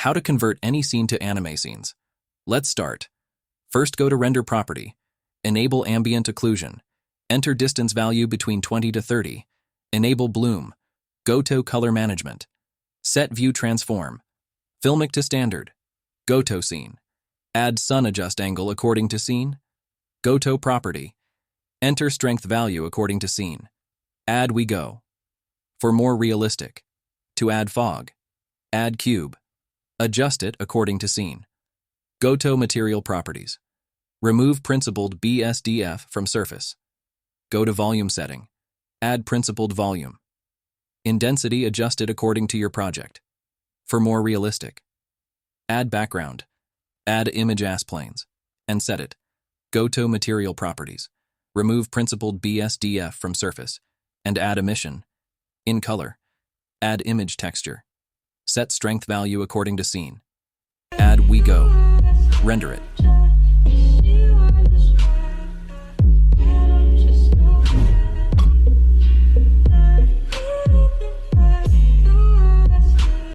How to convert any scene to anime scenes. Let's start. First, go to Render Property. Enable Ambient Occlusion. Enter distance value between 20 to 30. Enable Bloom. Go to Color Management. Set View Transform. Filmic to Standard. Go to Scene. Add Sun Adjust Angle according to Scene. Go to Property. Enter Strength Value according to Scene. Add We Go. For more realistic. To add Fog. Add Cube. Adjust it according to Scene. Go to Material Properties. Remove Principled BSDF from Surface. Go to Volume Setting. Add Principled Volume. In Density, adjust it according to your project. For more realistic. Add Background. Add Image As Planes. And set it. Go to Material Properties. Remove Principled BSDF from Surface. And add Emission. In Color. Add Image Texture. Set Strength Value according to Scene. Add We Go. Render it.